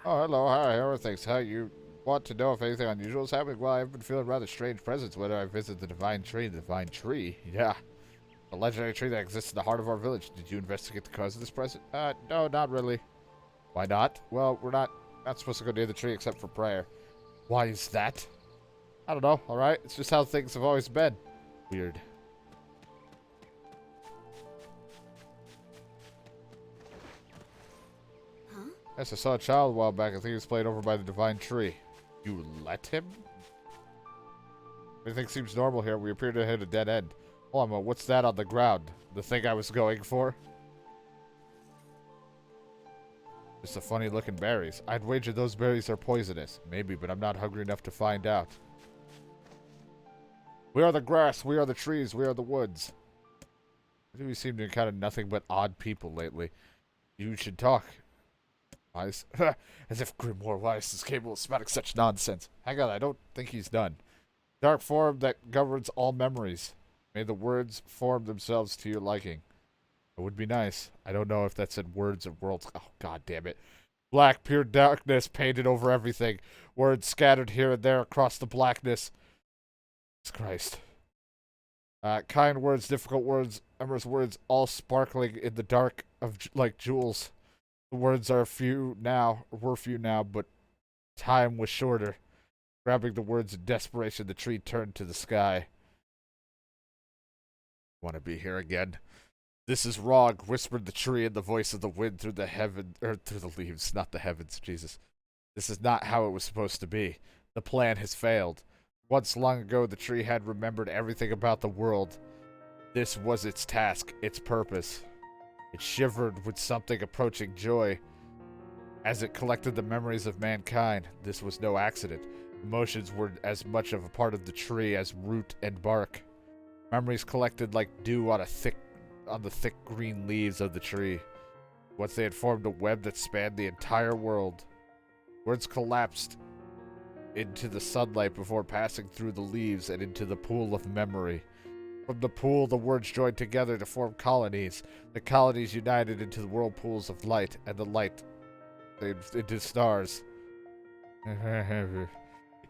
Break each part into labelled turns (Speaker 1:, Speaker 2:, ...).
Speaker 1: Oh, hello. Hi, how are things? How you want to know if anything unusual is happening? Well, I've been feeling rather strange presence whenever I visit the Divine Tree. The Divine Tree? Yeah. A legendary tree that exists in the heart of our village. Did you investigate the cause of this present? No, not really. Why not? Well, we're not supposed to go near the tree except for prayer. Why is that? I don't know, alright? It's just how things have always been. Weird.
Speaker 2: Huh?
Speaker 1: Yes, I saw a child a while back. I think he was played over by the Divine Tree. You let him? Everything seems normal here. We appear to hit a dead end. Hold on, what's that on the ground? The thing I was going for? Just the funny looking berries. I'd wager those berries are poisonous. Maybe, but I'm not hungry enough to find out. We are the grass, we are the trees, we are the woods. We seem to encounter nothing but odd people lately. You should talk. Wise? As if Grimoire Wise is capable of spouting such nonsense. Hang on, I don't think he's done. Dark form that governs all memories. May the words form themselves to your liking. It would be nice. I don't know if that's in words or worlds. Oh, god damn it. Black, pure darkness painted over everything. Words scattered here and there across the blackness. Jesus Christ. Kind words, difficult words, amorous words, all sparkling in the dark of like jewels. The words are few now, but time was shorter. Grabbing the words in desperation, the tree turned to the sky. Want to be here again? This is wrong, whispered the tree in the voice of the wind through the heaven, or through the leaves, not the heavens, Jesus. This is not how it was supposed to be. The plan has failed. Once long ago, the tree had remembered everything about the world. This was its task, its purpose. It shivered with something approaching joy. As it collected the memories of mankind, this was no accident. Emotions were as much of a part of the tree as root and bark. Memories collected like dew on the thick green leaves of the tree. Once they had formed a web that spanned the entire world. Words collapsed into the sunlight before passing through the leaves and into the pool of memory. From the pool, the words joined together to form colonies. The colonies united into the whirlpools of light, and the light into stars.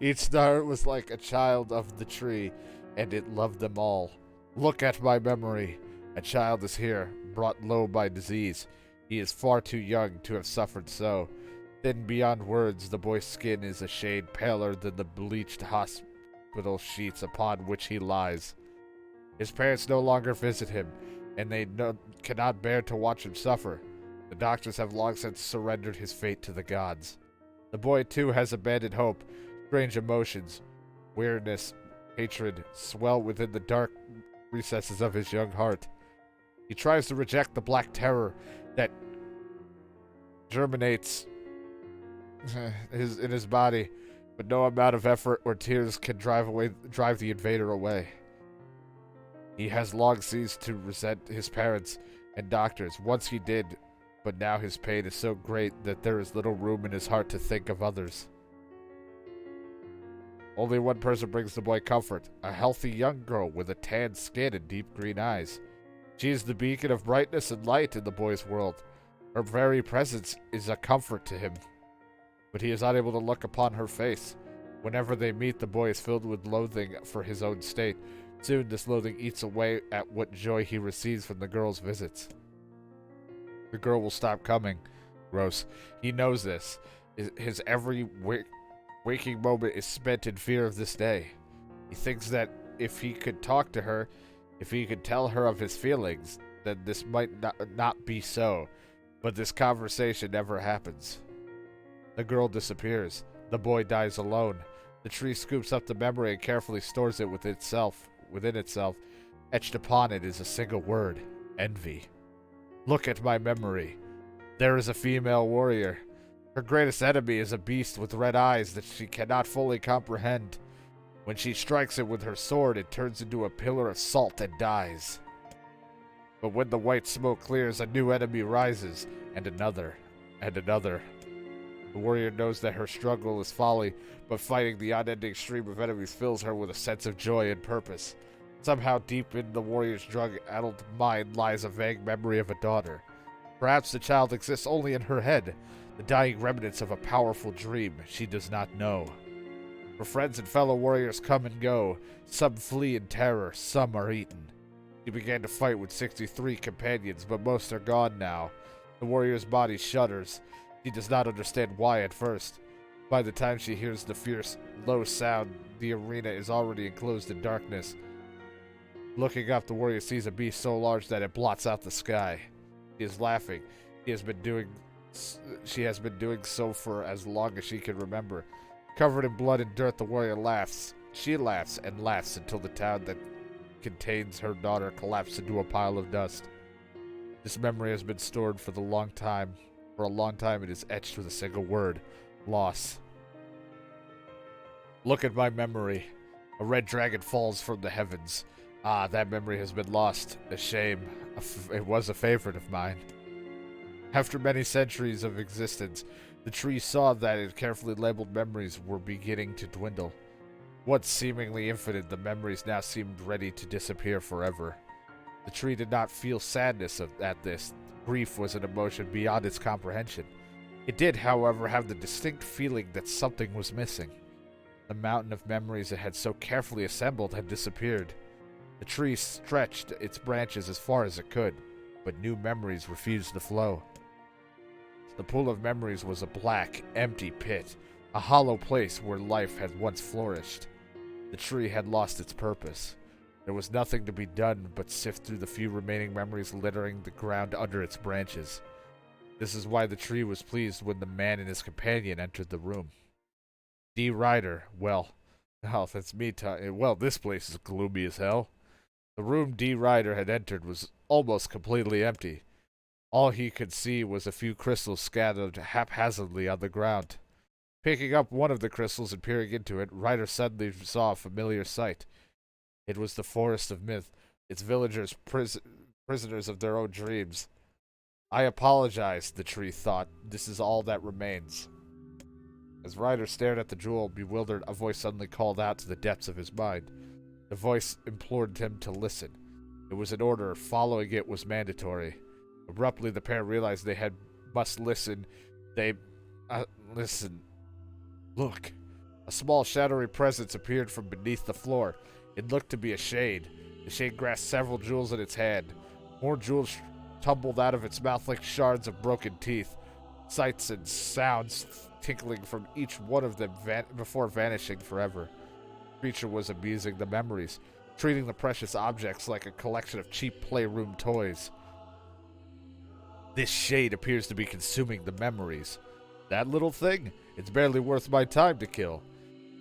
Speaker 1: Each star was like a child of the tree, and it loved them all. Look at my memory. A child is here, brought low by disease. He is far too young to have suffered so. Thin beyond words, the boy's skin is a shade paler than the bleached hospital sheets upon which he lies. His parents no longer visit him, and they cannot bear to watch him suffer. The doctors have long since surrendered his fate to the gods. The boy, too, has abandoned hope. Strange emotions, weariness, hatred swell within the dark recesses of his young heart. He tries to reject the black terror that germinates in his body, but no amount of effort or tears can drive the invader away. He has long ceased to resent his parents and doctors. Once he did, but now his pain is so great that there is little room in his heart to think of others. Only one person brings the boy comfort, a healthy young girl with a tanned skin and deep green eyes. She is the beacon of brightness and light in the boy's world. Her very presence is a comfort to him. But he is unable to look upon her face. Whenever they meet, the boy is filled with loathing for his own state. Soon this loathing eats away at what joy he receives from the girl's visits. The girl will stop coming. Gross. He knows this. His every waking moment is spent in fear of this day. He thinks that if he could talk to her, if he could tell her of his feelings, then this might not be so. But this conversation never happens. The girl disappears. The boy dies alone. The tree scoops up the memory and carefully stores it within itself. Etched upon it is a single word: envy. Look at my memory. There is a female warrior. Her greatest enemy is a beast with red eyes that she cannot fully comprehend. When she strikes it with her sword, it turns into a pillar of salt and dies. But when the white smoke clears, a new enemy rises, and another, and another. The warrior knows that her struggle is folly, but fighting the unending stream of enemies fills her with a sense of joy and purpose. Somehow deep in the warrior's drug-addled mind lies a vague memory of a daughter. Perhaps the child exists only in her head. the dying remnants of a powerful dream she does not know. Her friends and fellow warriors come and go. Some flee in terror, some are eaten. She began to fight with 63 companions, but most are gone now. The warrior's body shudders. She does not understand why at first. By the time she hears the fierce, low sound, the arena is already enclosed in darkness. Looking up, the warrior sees a beast so large that it blots out the sky. She is laughing. She has been doing so for as long as she can remember. Covered in blood and dirt, the warrior laughs. She laughs and laughs until the town that contains her daughter collapses into a pile of dust. This memory has been stored for a long time. For a long time, it is etched with a single word: loss. Look at my memory. A red dragon falls from the heavens. Ah, that memory has been lost. A shame. It was a favorite of mine. After many centuries of existence, the tree saw that its carefully labeled memories were beginning to dwindle. Once seemingly infinite, the memories now seemed ready to disappear forever. The tree did not feel sadness at this. Grief was an emotion beyond its comprehension. It did, however, have the distinct feeling that something was missing. The mountain of memories it had so carefully assembled had disappeared. The tree stretched its branches as far as it could, but new memories refused to flow. The pool of memories was a black, empty pit, a hollow place where life had once flourished. The tree had lost its purpose. There was nothing to be done but sift through the few remaining memories littering the ground under its branches. This is why the tree was pleased when the man and his companion entered the room. D. Ryder, well, that's me talking. Well, this place is gloomy as hell. The room D. Ryder had entered was almost completely empty. All he could see was a few crystals scattered haphazardly on the ground. Picking up one of the crystals and peering into it, Ryder suddenly saw a familiar sight. It was the Forest of Myth, its villagers prisoners of their own dreams. I apologize, the tree thought. This is all that remains. As Ryder stared at the jewel, bewildered, a voice suddenly called out to the depths of his mind. The voice implored him to listen. It was an order. Following it was mandatory. Abruptly, the pair realized they must listen. Listen. Look. A small, shadowy presence appeared from beneath the floor. It looked to be a shade. The shade grasped several jewels in its hand. More jewels tumbled out of its mouth like shards of broken teeth. Sights and sounds tinkling from each one of them before vanishing forever. The creature was abusing the memories, treating the precious objects like a collection of cheap playroom toys. This shade appears to be consuming the memories. That little thing? It's barely worth my time to kill.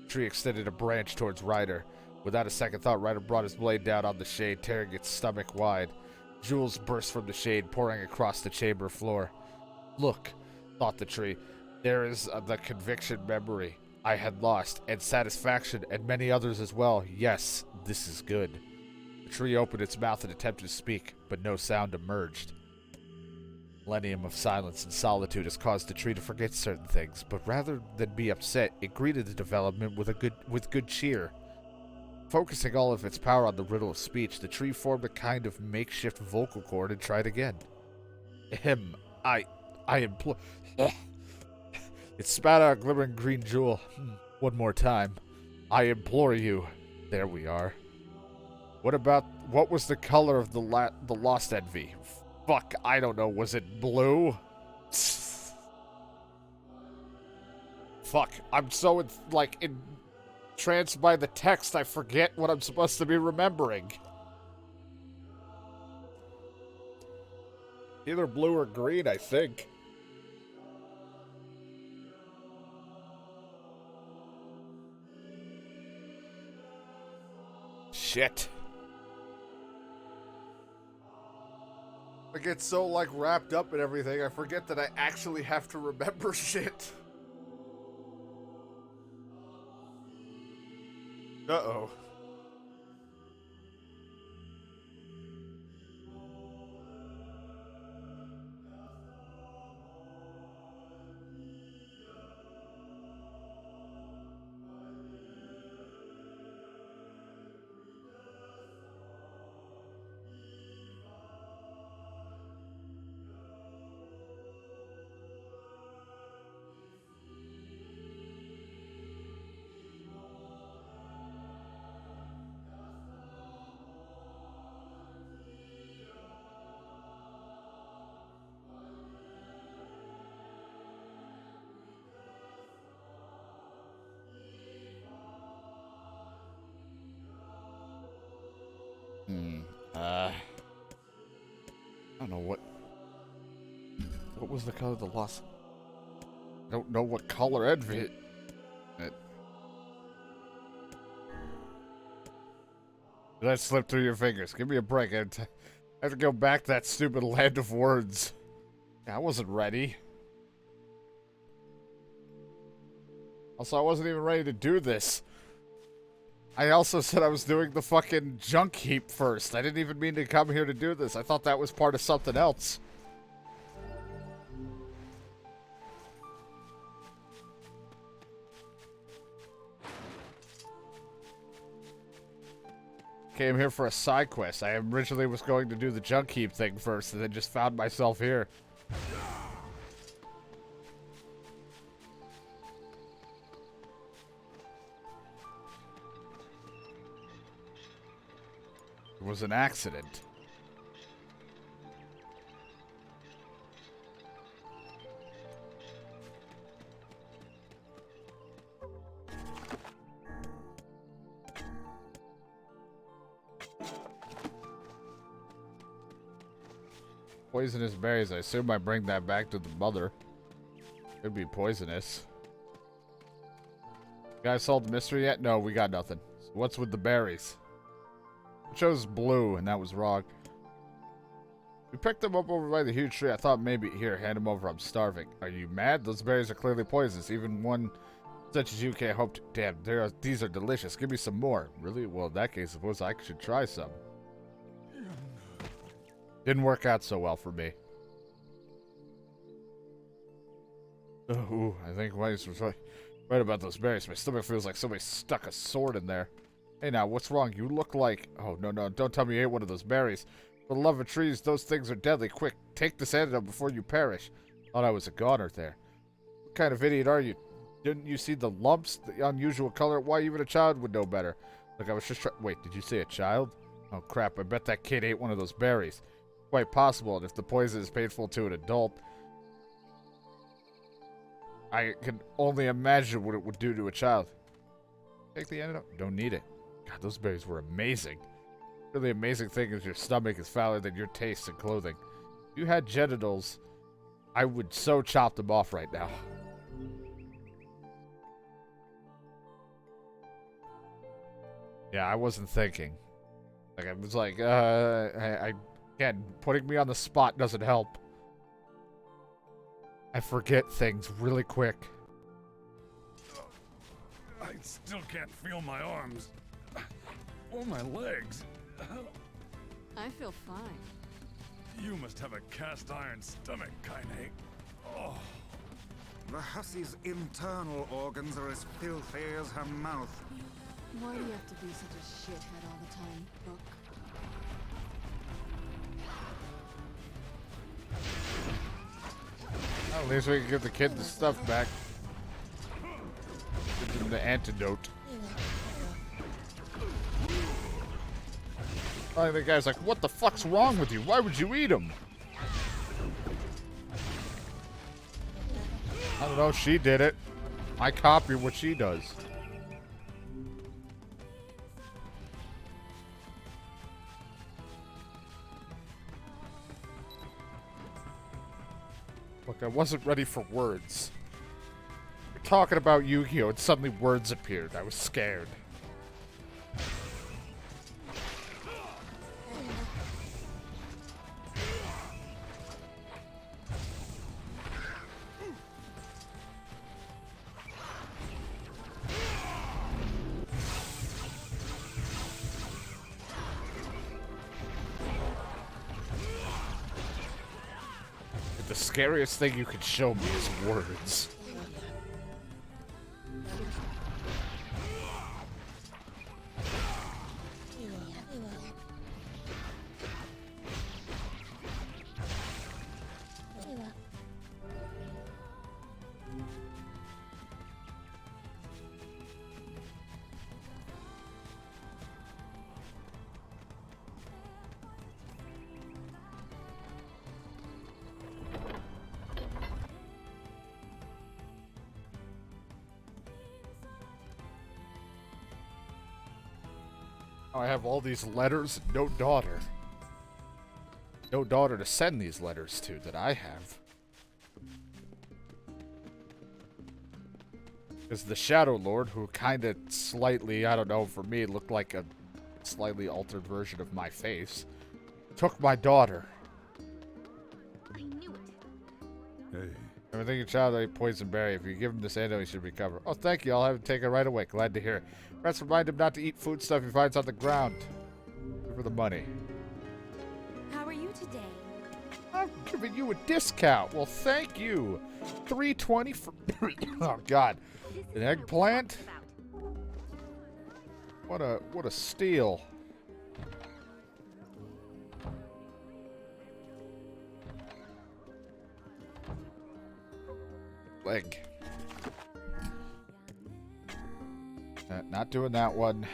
Speaker 1: The tree extended a branch towards Ryder. Without a second thought, Ryder brought his blade down on the shade, tearing its stomach wide. Jewels burst from the shade, pouring across the chamber floor. Look, thought the tree. There is the conviction memory I had lost, and satisfaction, and many others as well. Yes, this is good. The tree opened its mouth and attempted to speak, but no sound emerged. Millennium of silence and solitude has caused the tree to forget certain things, but rather than be upset, it greeted the development with good cheer. Focusing all of its power on the riddle of speech, the tree formed a kind of makeshift vocal cord and tried again. Ahem, I implore... It spat out a glimmering green jewel. One more time. I implore you. There we are. What was the color of the Lost Envy? Fuck, I don't know. Was it blue? Fuck, I'm so, entranced by the text, I forget what I'm supposed to be remembering. Either blue or green, I think. Shit. I get so, wrapped up in everything, I forget that I actually have to remember shit. Uh-oh. don't know what was the color of the lost. I don't know what color envy it. That slipped through your fingers. Give me a break. I have to go back to that stupid land of words. Yeah, I wasn't ready. Also, I wasn't even ready to do this. I also said I was doing the fucking junk heap first. I didn't even mean to come here to do this. I thought that was part of something else. Came here for a side quest. I originally was going to do the junk heap thing first, and then just found myself here. It was an accident. Poisonous berries. I assume I bring that back to the mother. Could be poisonous. You guys solved the mystery yet? No, we got nothing. So what's with the berries? It chose blue, and that was wrong. We picked them up over by the huge tree. I thought maybe... Here, hand them over. I'm starving. Are you mad? Those berries are clearly poisonous. Even one such as you can't hope to... Damn, these are delicious. Give me some more. Really? Well, in that case, I suppose I should try some. Didn't work out so well for me. Ooh, I think Wayne was right about those berries. My stomach feels like somebody stuck a sword in there. Hey now, what's wrong? You look like... Oh, no, don't tell me you ate one of those berries. For the love of trees, those things are deadly. Quick, take this antidote before you perish. Thought I was a goner there. What kind of idiot are you? Didn't you see the lumps? The unusual color? Why, even a child would know better. Look, I was just Wait, did you say a child? Oh, crap, I bet that kid ate one of those berries. Quite possible, and if the poison is painful to an adult, I can only imagine what it would do to a child. Take the antidote? Don't need it. God, those berries were amazing. Really amazing thing is your stomach is fouler than your taste and clothing. If you had genitals, I would so chop them off right now. Yeah, I wasn't thinking. Like, I was like, again, putting me on the spot doesn't help. I forget things really quick.
Speaker 2: I still can't feel my arms. Or my legs.
Speaker 3: I feel fine.
Speaker 2: You must have a cast iron stomach, Kaine. Oh.
Speaker 4: The hussie's internal organs are as filthy as her mouth.
Speaker 3: Why do you have to be such a shithead all the time, Book?
Speaker 1: Well, at least we can give the kid the stuff back. Give him the antidote. Oh, the guy's like, what the fuck's wrong with you? Why would you eat him? I don't know, she did it. I copy what she does. Look, I wasn't ready for words. We're talking about Yu-Gi-Oh! And suddenly words appeared. I was scared. The scariest thing you could show me is words. I have all these letters, no daughter. no daughter to send these letters to that I have. Because the Shadow Lord, who kind of slightly, I don't know, for me, looked like a slightly altered version of my face, took my daughter.
Speaker 5: I knew it.
Speaker 4: Hey.
Speaker 1: Everything your child ate poison berry. If you give him this antidote, he should recover. Oh, thank you. I'll have him take it right away. Glad to hear it. Let's remind him not to eat food stuff he finds on the ground. Give her the money.
Speaker 5: How are you today?
Speaker 1: I'm giving you a discount. Well, thank you. $3.20 for... oh, God. An eggplant? What a steal. Leg. Not doing that one.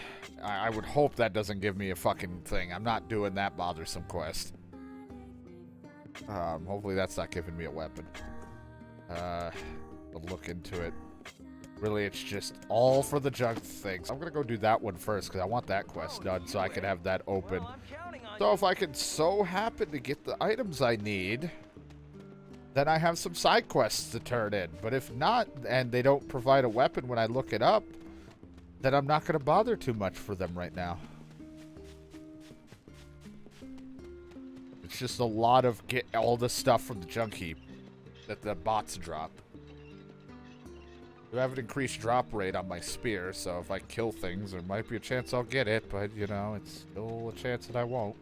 Speaker 1: I would hope that doesn't give me a fucking thing. I'm not doing that bothersome quest. Hopefully that's not giving me a weapon. I'll look into it. Really, it's just all for the junk things. I'm gonna go do that one first because I want that quest done so I can have that open. So if I can so happen to get the items I need, then I have some side quests to turn in. But if not, and they don't provide a weapon when I look it up, then I'm not gonna bother too much for them right now. It's just a lot of get all the stuff from the junk heap that the bots drop. I have an increased drop rate on my spear, so if I kill things, there might be a chance I'll get it, but, you know, it's still a chance that I won't.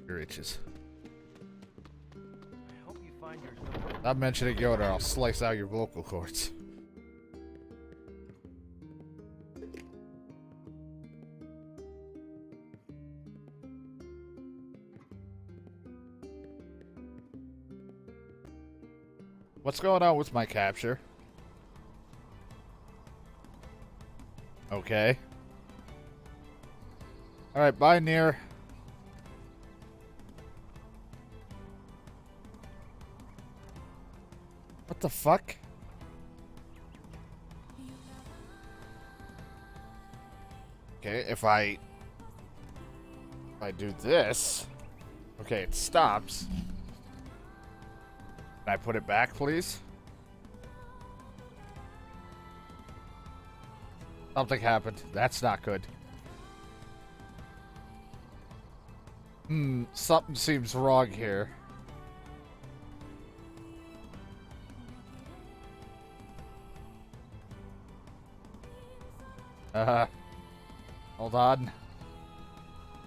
Speaker 1: Your itches.
Speaker 6: I hope you find your...
Speaker 1: Not mentioning Yoda, I'll slice out your vocal cords. What's going on with my capture? Okay. Alright, bye, NieR. What the fuck? Okay, if I do this... Okay, it stops. Can I put it back, please? Something happened. That's not good. Something seems wrong here. Hold on.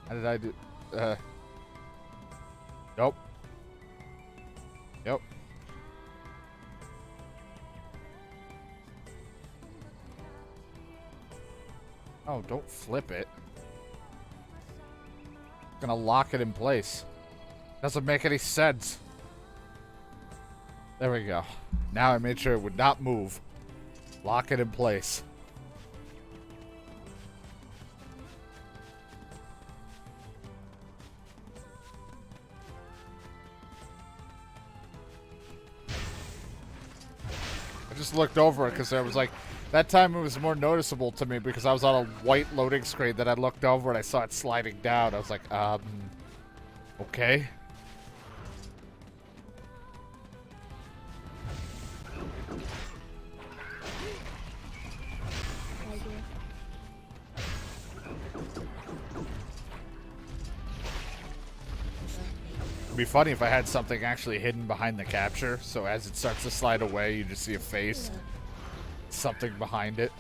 Speaker 1: How did I do? Nope. Yep. Oh, don't flip it. I'm gonna lock it in place. Doesn't make any sense. There we go. Now I made sure it would not move. Lock it in place. I just looked over it because I was like, that time it was more noticeable to me because I was on a white loading screen. Then I looked over and I saw it sliding down. I was like, okay. It'd be funny if I had something actually hidden behind the capture, so as it starts to slide away, you just see a face. Something behind it.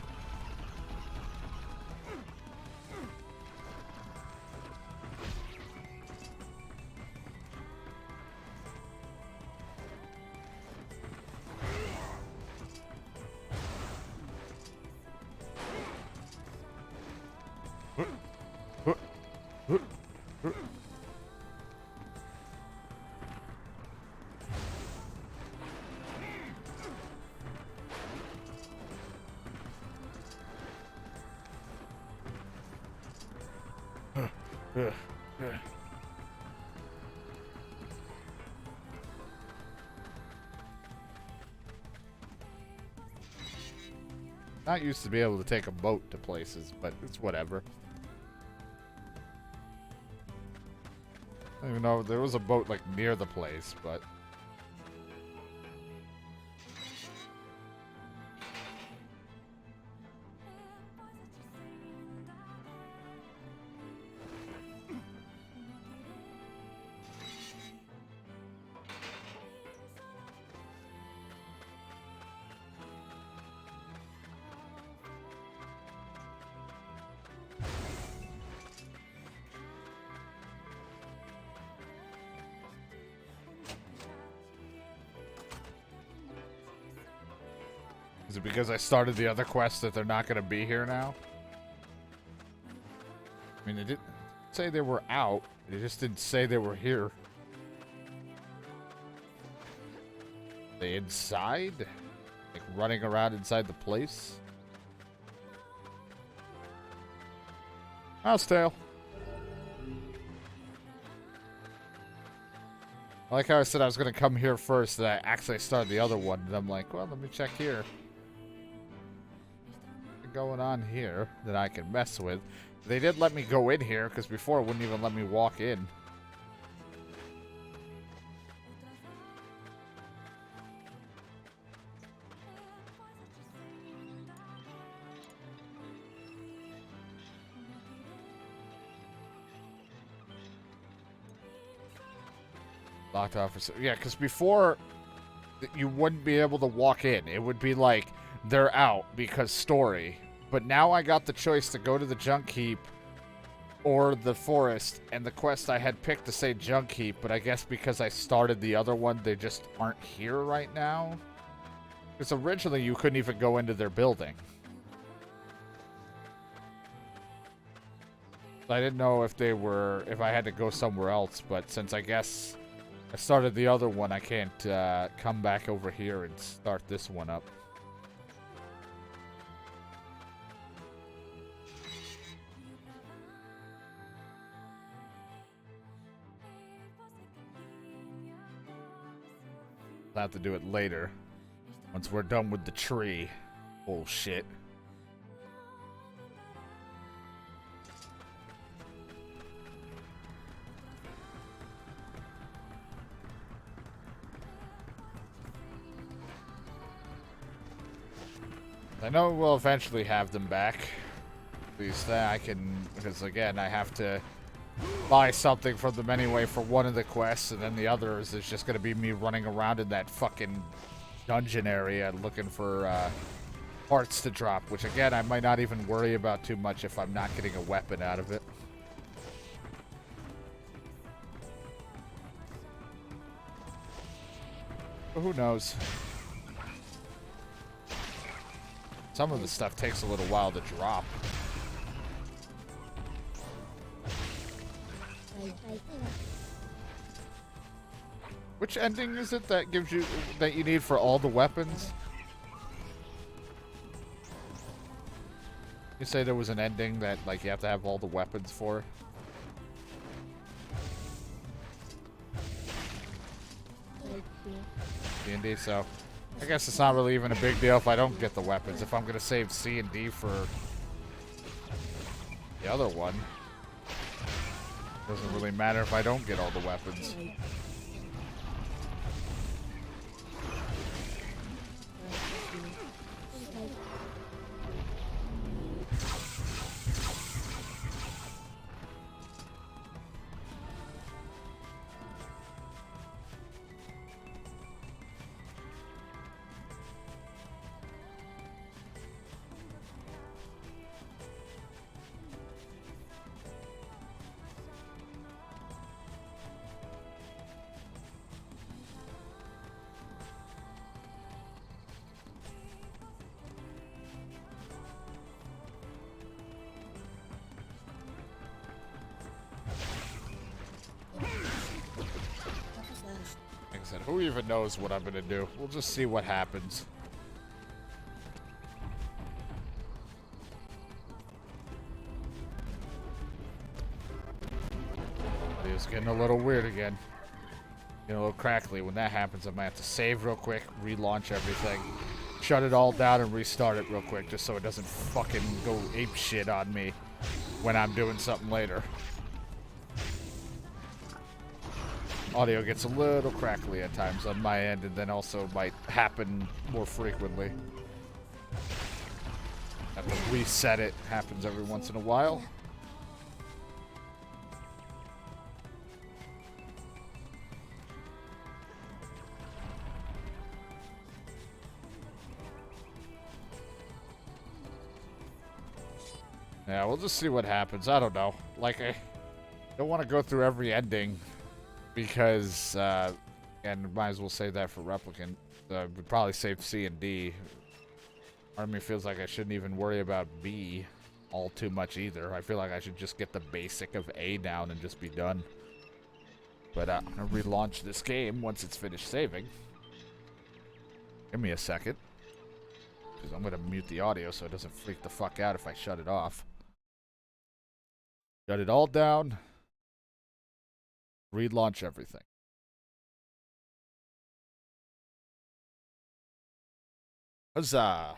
Speaker 1: Not used to be able to take a boat to places, but it's whatever. I don't even know if there was a boat like near the place, but is it because I started the other quest that they're not going to be here now? I mean, they didn't say they were out. They just didn't say they were here. They inside? Like running around inside the place? Mouse tail. I like how I said I was going to come here first, and I actually started the other one, and I'm like, well, let me check here. What's going on here that I can mess with? They did let me go in here, because before it wouldn't even let me walk in. Locked off for... Yeah, because before, you wouldn't be able to walk in. It would be like, they're out because story. But now I got the choice to go to the junk heap or the forest. And the quest I had picked to say junk heap, but I guess because I started the other one, they just aren't here right now. Because originally you couldn't even go into their building. I didn't know if they were... if I had to go somewhere else, but since I guess... I started the other one, I can't come back over here and start this one up. I'll have to do it later, once we're done with the tree. Bullshit. I know we'll eventually have them back. At least I can, because again, I have to buy something from them anyway for one of the quests, and then the others is just going to be me running around in that fucking dungeon area looking for parts to drop, which again, I might not even worry about too much if I'm not getting a weapon out of it. But who knows? Some of the stuff takes a little while to drop. Which ending is it that gives you that you need for all the weapons? You say there was an ending that like you have to have all the weapons for? D&D, so I guess it's not really even a big deal if I don't get the weapons. If I'm going to save C and D for the other one, it doesn't really matter if I don't get all the weapons. Who even knows what I'm going to do? We'll just see what happens. It's getting a little weird again. Getting a little crackly. When that happens, I might have to save real quick, relaunch everything, shut it all down and restart it real quick just so it doesn't fucking go ape shit on me when I'm doing something later. Audio gets a little crackly at times on my end, and then also might happen more frequently. Have to reset it. Happens every once in a while. Yeah, we'll just see what happens. I don't know. Like, I don't want to go through every ending because, and might as well save that for Replicant. We'd probably save C and D. Part of me feels like I shouldn't even worry about B all too much either. I feel like I should just get the basic of A down and just be done. But I'm going to relaunch this game once it's finished saving. Give me a second. Because I'm going to mute the audio so it doesn't freak the fuck out if I shut it off. Shut it all down. Relaunch everything. Huzzah!